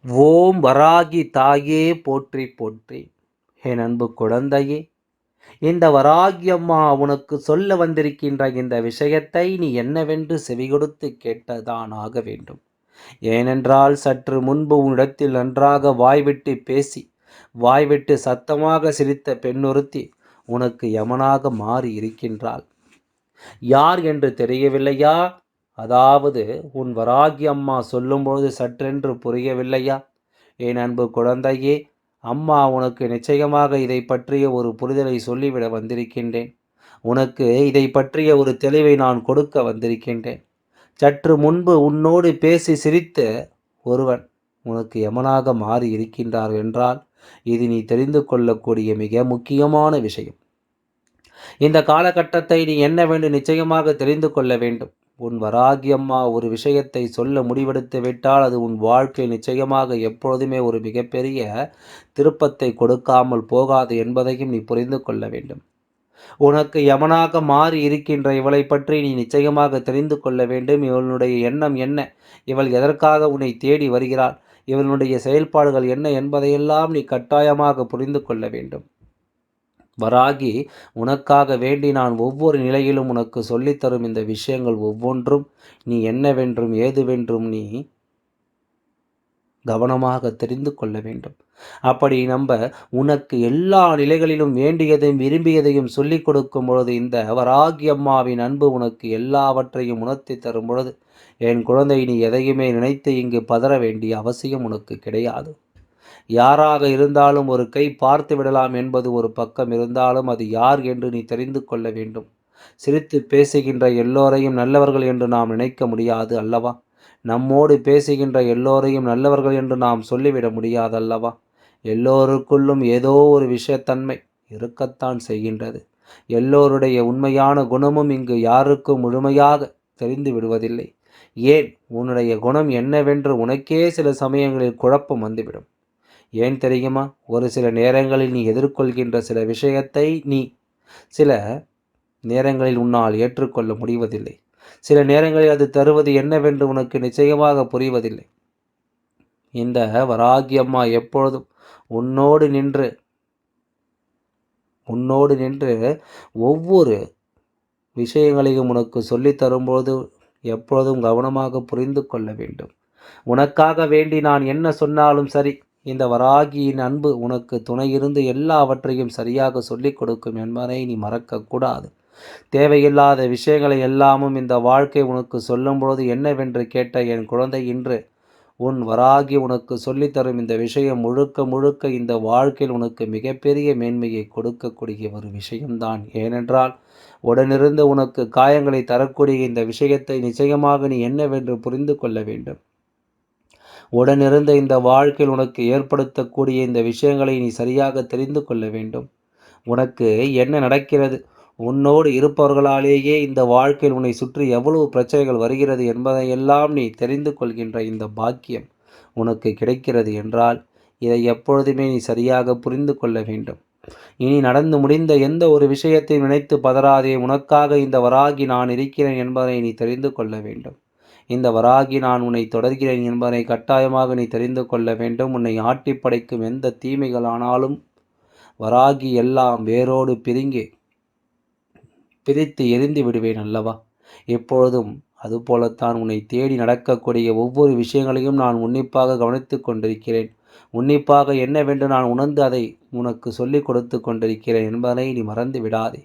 ஓம் வராகி தாயே போற்றி போற்றி. என் அன்பு குழந்தையே, இந்த வராகி அம்மா உனக்கு சொல்ல வந்திருக்கின்ற இந்த விஷயத்தை நீ என்னவென்று செவிகொடுத்து கேட்டதான் ஆக வேண்டும். ஏனென்றால் சற்று முன்பு உன்னிடத்தில் நன்றாக வாய்விட்டு பேசி வாய்விட்டு சத்தமாக சிரித்த பெண்ணொருத்தி உனக்கு யமனாக மாறி இருக்கின்றாள். யார் என்று தெரியவில்லையா? அதாவது உன் வராகி அம்மா சொல்லும்பொழுது சற்றென்று புரியவில்லையா? என் அன்பு குழந்தையே, அம்மா உனக்கு நிச்சயமாக இதை பற்றிய ஒரு புரிதலை சொல்லிவிட வந்திருக்கின்றேன். உனக்கு இதை பற்றிய ஒரு தெளிவை நான் கொடுக்க வந்திருக்கின்றேன். சற்று முன்பு உன்னோடு பேசி சிரித்த ஒருவன் உனக்கு யமனாக மாறி இருக்கின்றார் என்றால் இது நீ தெரிந்து கொள்ளக்கூடிய மிக முக்கியமான விஷயம். இந்த காலகட்டத்தை நீ என்னவென்று நிச்சயமாக தெரிந்து கொள்ள வேண்டும். உன் வராகி அம்மா ஒரு விஷயத்தை சொல்ல முடிவெடுத்து விட்டால் அது உன் வாழ்க்கை நிச்சயமாக எப்பொழுதுமே ஒரு மிகப்பெரிய திருப்பத்தை கொடுக்காமல் போகாது என்பதையும் நீ புரிந்து கொள்ள வேண்டும். உனக்கு யமனாக மாறி இருக்கின்ற இவளை பற்றி நீ நிச்சயமாக தெரிந்து கொள்ள வேண்டும். இவளுடைய எண்ணம் என்ன? இவள் எதற்காக உன்னை தேடி வருகிறாள்? இவளுடைய செயல்பாடுகள் என்ன என்பதையெல்லாம் நீ கட்டாயமாக புரிந்து கொள்ள வேண்டும். வராகி உனக்காக வேண்டி நான் ஒவ்வொரு நிலையிலும் உனக்கு சொல்லித்தரும் இந்த விஷயங்கள் ஒவ்வொன்றும் நீ என்னவென்றும் ஏதுவென்றும் நீ கவனமாக தெரிந்து கொள்ள வேண்டும். அப்படி உனக்கு எல்லா நிலைகளிலும் வேண்டியதையும் விரும்பியதையும் சொல்லிக் கொடுக்கும் பொழுது இந்த வராகி அம்மாவின் அன்பு உனக்கு எல்லாவற்றையும் உணர்த்தி தரும் பொழுது என் குழந்தை நீ எதையுமே நினைத்து இங்கு பதற வேண்டிய அவசியம் உனக்கு கிடையாது. யாராக இருந்தாலும் ஒரு கை பார்த்து விடலாம் என்பது ஒரு பக்கம் இருந்தாலும் அது யார் என்று நீ தெரிந்து கொள்ள வேண்டும். சிரித்து பேசுகின்ற எல்லோரையும் நல்லவர்கள் என்று நாம் நினைக்க முடியாது அல்லவா? நம்மோடு பேசுகின்ற எல்லோரையும் நல்லவர்கள் என்று நாம் சொல்லிவிட முடியாது அல்லவா? எல்லோருக்குள்ளும் ஏதோ ஒரு விஷயத்தன்மை இருக்கத்தான் செய்கின்றது. எல்லோருடைய உண்மையான குணமும் இங்கு யாருக்கும் முழுமையாக தெரிந்து விடுவதில்லை. ஏன், உன்னுடைய குணம் என்னவென்று உனக்கே சில சமயங்களில் குழப்பம் வந்துவிடும். ஏன் தெரியுமா? ஒரு சில நேரங்களில் நீ எதிர்கொள்கின்ற சில விஷயத்தை நீ சில நேரங்களில் உன்னால் ஏற்றுக்கொள்ள முடிவதில்லை. சில நேரங்களில் அது தருவது என்னவென்று உனக்கு நிச்சயமாக புரிவதில்லை. இந்த வராகி அம்மா எப்பொழுதும் உன்னோடு நின்று ஒவ்வொரு விஷயங்களையும் உனக்கு சொல்லித் தரும்போது எப்பொழுதும் கவனமாக புரிந்து கொள்ள வேண்டும். உனக்காக வேண்டி நான் என்ன சொன்னாலும் சரி, இந்த வராகியின் அன்பு உனக்கு துணையிருந்து எல்லாவற்றையும் சரியாக சொல்லிக் கொடுக்கும் என்பதை நீ மறக்கக்கூடாது. தேவையில்லாத விஷயங்களை எல்லாமும் இந்த வாழ்க்கை உனக்கு சொல்லும்பொழுது என்னவென்று கேட்ட என் குழந்தை, இன்று உன் வராகி உனக்கு சொல்லித்தரும் இந்த விஷயம் முழுக்க முழுக்க இந்த வாழ்க்கையில் உனக்கு மிகப்பெரிய மேன்மையை கொடுக்கக்கூடிய ஒரு விஷயம்தான். ஏனென்றால் உடனிருந்து உனக்கு காயங்களை தரக்கூடிய இந்த விஷயத்தை நிச்சயமாக நீ என்னவென்று புரிந்து கொள்ள வேண்டும். உடனிருந்த இந்த வாழ்க்கையில் உனக்கு ஏற்படுத்தக்கூடிய இந்த விஷயங்களை நீ சரியாக தெரிந்து கொள்ள வேண்டும். உனக்கு என்ன நடக்கிறது? உன்னோடு இருப்பவர்களாலேயே இந்த வாழ்க்கையில் உன்னை சுற்றி எவ்வளவு பிரச்சனைகள் வருகிறது என்பதையெல்லாம் நீ தெரிந்து கொள்கின்ற இந்த பாக்கியம் உனக்கு கிடைக்கிறது என்றால் இதை எப்பொழுதுமே நீ சரியாக புரிந்து கொள்ள வேண்டும். இனி நடந்து முடிந்த எந்த ஒரு விஷயத்தை நினைத்து பதறாதே. உனக்காக இந்த வராகி நான் இருக்கிறேன் என்பதை நீ தெரிந்து கொள்ள வேண்டும். இந்த வராகி நான் உன்னை தொடர்கிறேன் என்பதை கட்டாயமாக நீ தெரிந்து கொள்ள வேண்டும். உன்னை ஆட்டி படைக்கும் எந்த தீமைகளானாலும் வராகி எல்லாம் வேரோடு பிரித்து எரிந்து விடுவேன் அல்லவா? எப்பொழுதும் அதுபோலத்தான் உன்னை தேடி நடக்கக்கூடிய ஒவ்வொரு விஷயங்களையும் நான் உன்னிப்பாக கவனித்து கொண்டிருக்கிறேன். உன்னிப்பாக என்னவென்று நான் உணர்ந்து அதை உனக்கு சொல்லிக் கொடுத்து கொண்டிருக்கிறேன் என்பதை நீ மறந்து விடாதே.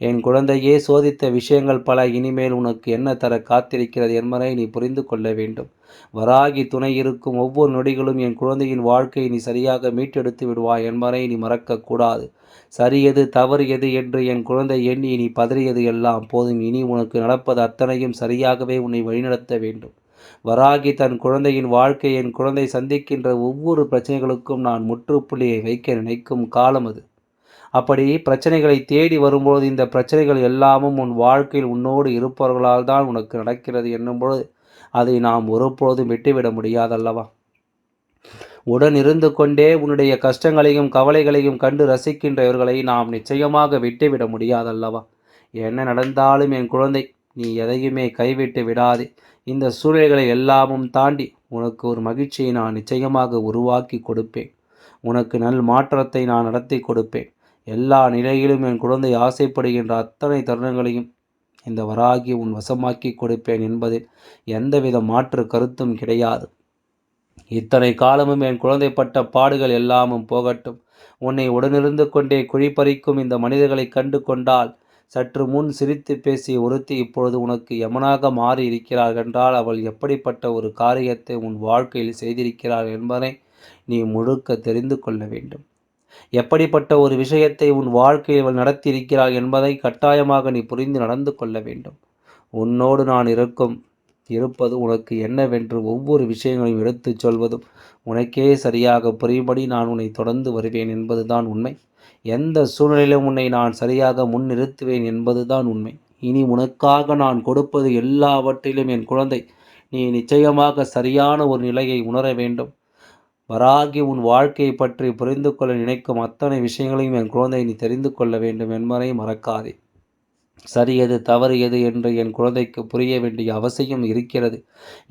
என் குழந்தையே, சோதித்த விஷயங்கள் பல இனிமேல் உனக்கு என்ன தர காத்திருக்கிறது என்பதை நீ புரிந்து கொள்ள வேண்டும். வராகி துணை இருக்கும் ஒவ்வொரு நொடிகளும் என் குழந்தையின் வாழ்க்கையை நீ சரியாக மீட்டெடுத்து விடுவாய் என்பதை நீ மறக்கக்கூடாது. சரி எது தவறு எது என்று என் குழந்தை எண்ணி நீ பதறியது எல்லாம் போதும். இனி உனக்கு நடப்பது அத்தனையும் சரியாகவே உன்னை வழிநடத்த வேண்டும். வராகி தன் குழந்தையின் வாழ்க்கை என் குழந்தை சந்திக்கின்ற ஒவ்வொரு பிரச்சனைகளுக்கும் நான் முற்றுப்புள்ளியை வைக்க நினைக்கும் காலம் அது. அப்படி பிரச்சனைகளை தேடி வரும்பொழுது இந்த பிரச்சனைகள் எல்லாமும் உன் வாழ்க்கையில் உன்னோடு இருப்பவர்களால் தான் உனக்கு நடக்கிறது என்னும்பொழுது அதை நாம் ஒருபொழுதும் விட்டுவிட முடியாதல்லவா? உடன் இருந்து கொண்டே உன்னுடைய கஷ்டங்களையும் கவலைகளையும் கண்டு ரசிக்கின்றவர்களை நாம் நிச்சயமாக விட்டுவிட முடியாதல்லவா? என்ன நடந்தாலும் என் குழந்தை, நீ எதையுமே கைவிட்டு விடாதே. இந்த சூழ்நிலைகளை எல்லாமும் தாண்டி உனக்கு ஒரு மகிழ்ச்சியை நான் நிச்சயமாக உருவாக்கி கொடுப்பேன். உனக்கு நல் மாற்றத்தை நான் நடத்தி கொடுப்பேன். எல்லா நிலையிலும் என் குழந்தை ஆசைப்படுகின்ற அத்தனை தருணங்களையும் இந்த வராகி உன் வசமாக்கி கொடுப்பேன் என்பதில் எந்தவித மாற்று கருத்தும் கிடையாது. இத்தனை காலமும் என் குழந்தை பட்ட பாடுகள் எல்லாமும் போகட்டும். உன்னை உடனிருந்து கொண்டே குழிப்பறிக்கும் இந்த மனிதர்களை கண்டு கொண்டால், சற்று முன் சிரித்து பேசிய ஒருத்தி இப்பொழுது உனக்கு யமனாக மாறி இருக்கிறாள் என்றால் அவள் எப்படிப்பட்ட ஒரு காரியத்தை உன் வாழ்க்கையில் செய்திருக்கிறாள் என்பதை நீ முழுக்க தெரிந்து கொள்ள வேண்டும். எப்படிப்பட்ட ஒரு விஷயத்தை உன் வாழ்க்கையில் அவள் நடத்தியிருக்கிறாள் என்பதை கட்டாயமாக நீ புரிந்து நடந்து கொள்ள வேண்டும். உன்னோடு நான் இருப்பது உனக்கு என்னவென்று ஒவ்வொரு விஷயங்களையும் எடுத்துச் சொல்வதும் உனக்கே சரியாக புரியும்படி நான் உன்னை தொடர்ந்து வருவேன் என்பதுதான் உண்மை. எந்த சூழ்நிலையிலும் உன்னை நான் சரியாக முன்னிறுத்துவேன் என்பதுதான் உண்மை. இனி உனக்காக நான் கொடுப்பது எல்லாவற்றிலும் என் குழந்தை நீ நிச்சயமாக சரியான ஒரு நிலையை உணர வேண்டும். வராகி உன் வாழ்க்கையை பற்றி புரிந்து கொள்ள நினைக்கும் அத்தனை விஷயங்களையும் என் குழந்தை நீ தெரிந்து கொள்ள வேண்டும் என்பதை மறக்காதே. சரி எது தவறு எது என்று என் குழந்தைக்கு புரிய வேண்டிய அவசியம் இருக்கிறது.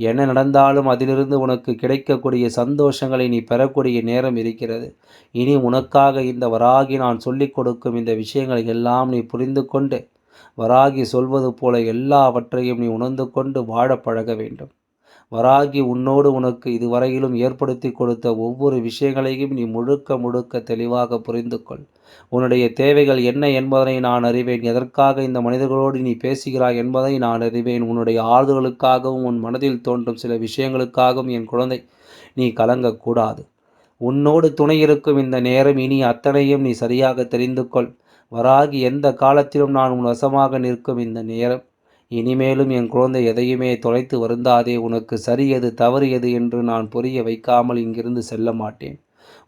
என்ன நடந்தாலும் அதிலிருந்து உனக்கு கிடைக்கக்கூடிய சந்தோஷங்களை நீ பெறக்கூடிய நேரம் இருக்கிறது. இனி உனக்காக இந்த வராகி நான் சொல்லிக் கொடுக்கும் இந்த விஷயங்களை எல்லாம் நீ புரிந்து கொண்டு, வராகி சொல்வது போல எல்லாவற்றையும் நீ உணர்ந்து கொண்டு வாழ பழக வேண்டும். வராகி உன்னோடு உனக்கு இதுவரையிலும் ஏற்படுத்தி கொடுத்த ஒவ்வொரு விஷயங்களையும் நீ முழுக்க தெளிவாக புரிந்து கொள். உன்னுடைய தேவைகள் என்ன என்பதனை நான் அறிவேன். எதற்காக இந்த மனிதர்களோடு நீ பேசுகிறாய் என்பதை நான் அறிவேன். உன்னுடைய ஆறுதலுக்காகவும் உன் மனதில் தோன்றும் சில விஷயங்களுக்காகவும் என் குழந்தை நீ கலங்கக்கூடாது. உன்னோடு துணை இருக்கும் இந்த நேரம் இனி அத்தனையும் நீ சரியாக தெரிந்து கொள். வராகி எந்த காலத்திலும் நான் உன் வசமாக நிற்கும் இந்த நேரம். இனிமேலும் என் குழந்தை எதையுமே தொலைத்து வருந்தாதே. உனக்கு சரி எது தவறு எது என்று நான் புரிய வைக்காமல் இங்கிருந்து செல்ல மாட்டேன்.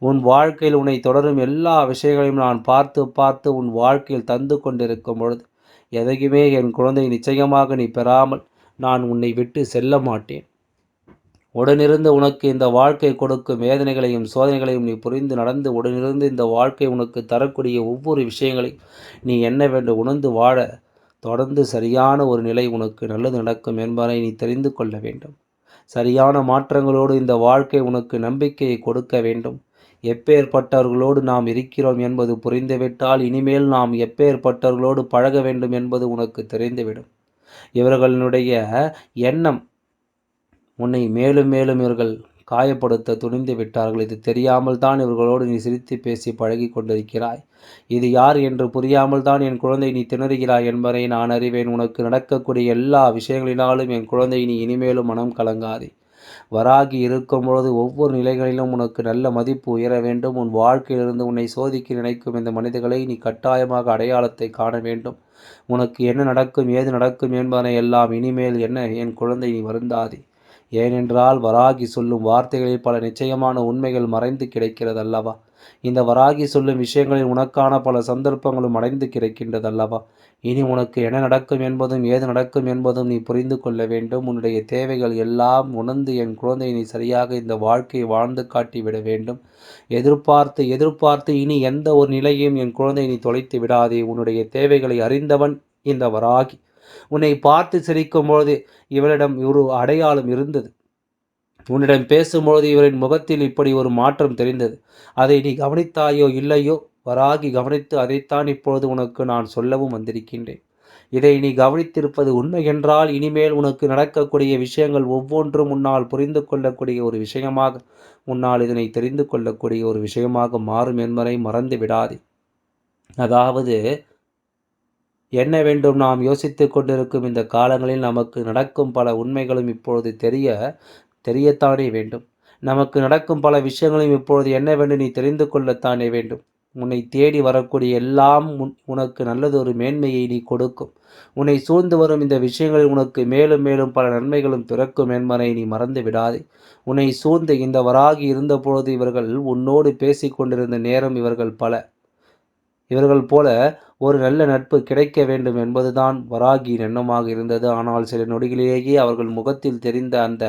உன் வாழ்க்கையில் உன்னை தொடரும் எல்லா விஷயங்களையும் நான் பார்த்து உன் வாழ்க்கையில் தந்து கொண்டிருக்கும் பொழுது எதையுமே என் குழந்தை நிச்சயமாக நீ பெறாமல் நான் உன்னை விட்டு செல்ல மாட்டேன். உடனிருந்து உனக்கு இந்த வாழ்க்கை கொடுக்கும் வேதனைகளையும் சோதனைகளையும் நீ புரிந்து நடந்து உடனிருந்து இந்த வாழ்க்கை உனக்கு தரக்கூடிய ஒவ்வொரு விஷயங்களையும் நீ என்னவென்று உணர்ந்து வாழ தொடர்ந்து சரியான ஒரு நிலை உனக்கு நல்லது நடக்கும் என்பதை நீ தெரிந்து கொள்ள வேண்டும். சரியான மாற்றங்களோடு இந்த வாழ்க்கை உனக்கு நம்பிக்கையை கொடுக்க வேண்டும். எப்பேற்பட்டவர்களோடு நாம் இருக்கிறோம் என்பது புரிந்துவிட்டால் இனிமேல் நாம் எப்பேற்பட்டவர்களோடு பழக வேண்டும் என்பது உனக்கு தெரிந்துவிடும். இவர்களுடைய எண்ணம் உன்னை மேலும் மேலும் இவர்கள் காயப்படுத்த துணிந்து விட்டார்கள். இது தெரியாமல் தான் இவர்களோடு நீ சிரித்து பேசி பழகி கொண்டிருக்கிறாய். இது யார் என்று புரியாமல் தான் என் குழந்தை நீ திணறுகிறாய் என்பதை நான் அறிவேன். உனக்கு நடக்கக்கூடிய எல்லா விஷயங்களினாலும் என் குழந்தை நீ இனிமேலும் மனம் கலங்காதே. வராகி இருக்கும் பொழுது ஒவ்வொரு நிலைகளிலும் உனக்கு நல்ல மதிப்பு உயர வேண்டும். உன் வாழ்க்கையிலிருந்து உன்னை சோதிக்க நினைக்கும் இந்த மனிதர்களை நீ கட்டாயமாக அடையாளத்தை காண வேண்டும். உனக்கு என்ன நடக்கும் ஏது நடக்கும் என்பதனை எல்லாம் இனிமேல் என்ன என் குழந்தை நீ வருந்தாதே. ஏனென்றால் வராகி சொல்லும் வார்த்தைகளில் பல நிச்சயமான உண்மைகள் மறைந்து கிடைக்கிறது அல்லவா? இந்த வராகி சொல்லும் விஷயங்களில் உனக்கான பல சந்தர்ப்பங்களும் அடைந்து கிடைக்கின்றது அல்லவா? இனி உனக்கு என்ன நடக்கும் என்பதும் ஏது நடக்கும் என்பதும் நீ புரிந்து கொள்ள வேண்டும். உன்னுடைய தேவைகள் எல்லாம் உணர்ந்து என் குழந்தை நீ சரியாக இந்த வாழ்க்கையை வாழ்ந்து காட்டிவிட வேண்டும். எதிர்பார்த்து இனி எந்த ஒரு நிலையும் என் குழந்தை நீ தொலைத்து விடாதே. உன்னுடைய தேவைகளை அறிந்தவன் இந்த வராகி. உன்னை பார்த்து சிரிக்கும்போது இவளிடம் ஒரு அடையாளம் இருந்தது. உன்னிடம் பேசும்பொழுது இவரின் முகத்தில் இப்படி ஒரு மாற்றம் தெரிந்தது. அதை நீ கவனித்தாயோ இல்லையோ? வராகி கவனித்து அதைத்தான் இப்பொழுது உனக்கு நான் சொல்லவும் வந்திருக்கின்றேன். இதை நீ கவனித்திருப்பது உண்மை என்றால் இனிமேல் உனக்கு நடக்கக்கூடிய விஷயங்கள் ஒவ்வொன்றும் உன்னால் புரிந்து கொள்ளக்கூடிய ஒரு விஷயமாக, உன்னால் இதனை தெரிந்து கொள்ளக்கூடிய ஒரு விஷயமாக மாறும் என்பதை மறந்து விடாதே. அதாவது என்ன வேண்டும் நாம் யோசித்து கொண்டிருக்கும் இந்த காலங்களில் நமக்கு நடக்கும் பல உண்மைகளும் இப்பொழுது தெரியத்தானே வேண்டும். நமக்கு நடக்கும் பல விஷயங்களையும் இப்பொழுது என்னவென்று நீ தெரிந்து கொள்ளத்தானே வேண்டும். உன்னை தேடி வரக்கூடிய எல்லாம் உனக்கு நல்லதொரு மேன்மையை நீ கொடுக்கும். உன்னை சூழ்ந்து வரும் இந்த விஷயங்களில் உனக்கு மேலும் மேலும் பல நன்மைகளும் பிறக்கும் என்பதை நீ மறந்து விடாதே. உன்னை சூழ்ந்து இந்த வராகி இருந்தபொழுது இவர்கள் உன்னோடு பேசி கொண்டிருந்த நேரம் இவர்கள் போல ஒரு நல்ல நட்பு கிடைக்க வேண்டும் என்பதுதான் வராகியின் எண்ணமாக இருந்தது. ஆனால் சில நொடிகளிலேயே அவர்கள் முகத்தில் தெரிந்த அந்த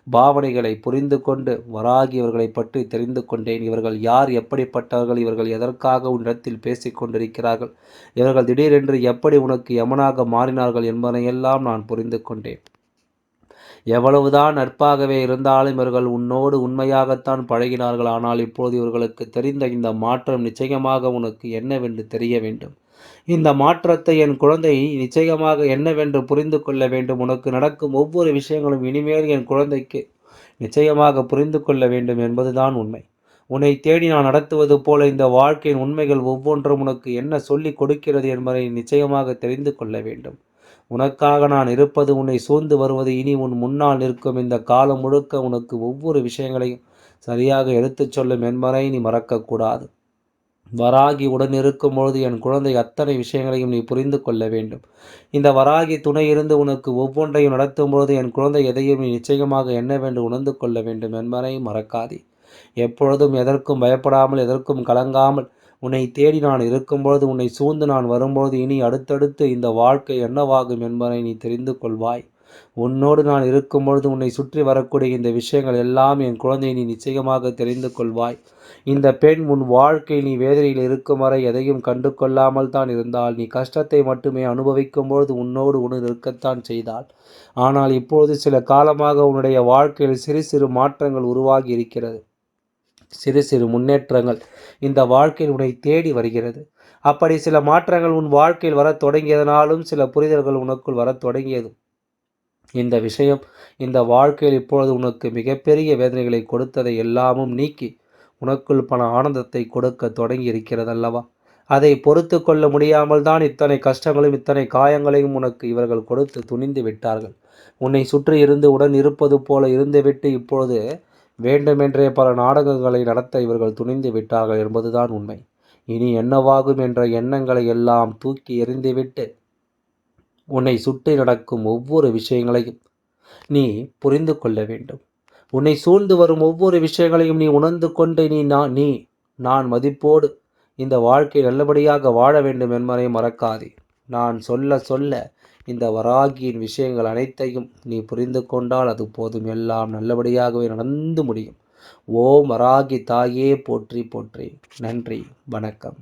பாவனைகளை புரிந்து கொண்டு வராகி இவர்களை பற்றி தெரிந்து கொண்டேன். இவர்கள் யார், எப்படிப்பட்டவர்கள், இவர்கள் எதற்காக உன்னிடத்தில் பேசிக் கொண்டிருக்கிறார்கள், இவர்கள் திடீரென்று எப்படி உனக்கு யமனாக மாறினார்கள் என்பதையெல்லாம் நான் புரிந்து கொண்டேன். எவ்வளவுதான் நட்பாகவே இருந்தாலும் இவர்கள் உன்னோடு உண்மையாகத்தான் பழகினார்கள். ஆனால் இப்போது இவர்களுக்கு தெரிந்த இந்த மாற்றம் நிச்சயமாக உனக்கு என்னவென்று தெரிய வேண்டும். இந்த மாற்றத்தை என் குழந்தை நிச்சயமாக என்னவென்று புரிந்து கொள்ள வேண்டும். உனக்கு நடக்கும் ஒவ்வொரு விஷயங்களும் இனிமேல் என் குழந்தைக்கு நிச்சயமாக புரிந்து கொள்ள வேண்டும் என்பதுதான் உண்மை. உன்னை தேடி நான் நடத்துவது போல இந்த வாழ்க்கையின் உண்மைகள் ஒவ்வொன்றும் உனக்கு என்ன சொல்லிக் கொடுக்கிறது என்பதை நிச்சயமாக தெரிந்து கொள்ள வேண்டும். உனக்காக நான் இருப்பது, உன்னை சூழ்ந்து வருவது, இனி உன் முன்னால் நிற்கும் இந்த காலம் முழுக்க உனக்கு ஒவ்வொரு விஷயங்களையும் சரியாக எடுத்துச் சொல்லும் என்பதை நீ மறக்கக்கூடாது. வராகி உடன் இருக்கும் பொழுது என் குழந்தை அத்தனை விஷயங்களையும் நீ புரிந்து கொள்ள வேண்டும். இந்த வராகி துணை இருந்து உனக்கு ஒவ்வொன்றையும் நடத்தும் பொழுது என் குழந்தை எதையும் நீ நிச்சயமாக என்னவென்று உணர்ந்து கொள்ள வேண்டும் என்பதை மறக்காதே. எப்பொழுதும் எதற்கும் பயப்படாமல், எதற்கும் கலங்காமல், உன்னை தேடி நான் இருக்கும்பொழுது, உன்னை சூழ்ந்து நான் வரும்பொழுது, இனி அடுத்தடுத்து இந்த வாழ்க்கை என்னவாகும் என்பதை நீ தெரிந்து கொள்வாய். உன்னோடு நான் இருக்கும் பொழுது உன்னை சுற்றி வரக்கூடிய இந்த விஷயங்கள் எல்லாம் என் குழந்தை நீ நிச்சயமாக தெரிந்து கொள்வாய். இந்த பெண் உன் வாழ்க்கை நீ வேதனையில் இருக்கும் வரை எதையும் கண்டு கொள்ளாமல் தான் இருந்தால், நீ கஷ்டத்தை மட்டுமே அனுபவிக்கும் பொழுது உன்னோடு உணவு இருக்கத்தான் செய்தாள். ஆனால் இப்பொழுது சில காலமாக உன்னுடைய வாழ்க்கையில் சிறு சிறு மாற்றங்கள் உருவாகி இருக்கிறது. சிறு சிறு முன்னேற்றங்கள் இந்த வாழ்க்கையில் உன்னை தேடி வருகிறது. அப்படி சில மாற்றங்கள் உன் வாழ்க்கையில் வரத் தொடங்கியதனாலும் சில புரிதல்கள் உனக்குள் வரத் தொடங்கியது. இந்த விஷயம் இந்த வாழ்க்கையில் இப்பொழுது உனக்கு மிகப்பெரிய வேதனைகளை கொடுத்ததை எல்லாமும் நீக்கி உனக்குள் பல ஆனந்தத்தை கொடுக்க தொடங்கி இருக்கிறது அல்லவா? அதை பொறுத்து கொள்ள முடியாமல் தான் இத்தனை கஷ்டங்களும் இத்தனை காயங்களையும் உனக்கு இவர்கள் கொடுத்து துணிந்து விட்டார்கள். உன்னை சுற்றி இருந்து உடன் இருப்பது போல இருந்துவிட்டு இப்பொழுது வேண்டுமென்றே பல நாடகங்களை நடத்த இவர்கள் துணிந்து விட்டார்கள் என்பதுதான் உண்மை. இனி என்னவாகும் என்ற எண்ணங்களை எல்லாம் தூக்கி எறிந்துவிட்டு உன்னை சுற்றி நடக்கும் ஒவ்வொரு விஷயங்களையும் நீ புரிந்து கொள்ள வேண்டும். உன்னை சூழ்ந்து வரும் ஒவ்வொரு விஷயங்களையும் நீ உணர்ந்து கொண்டு நான் மதிப்போடு இந்த வாழ்க்கை நல்லபடியாக வாழ வேண்டும் என்பதை மறக்காதே. நான் சொல்ல சொல்ல இந்த வராகியின் விஷயங்கள் அனைத்தையும் நீ புரிந்து கொண்டால் அது போதும். எல்லாம் நல்லபடியாகவே நடந்து முடியும். ஓம் வராகி தாயே போற்றி போற்றி. நன்றி, வணக்கம்.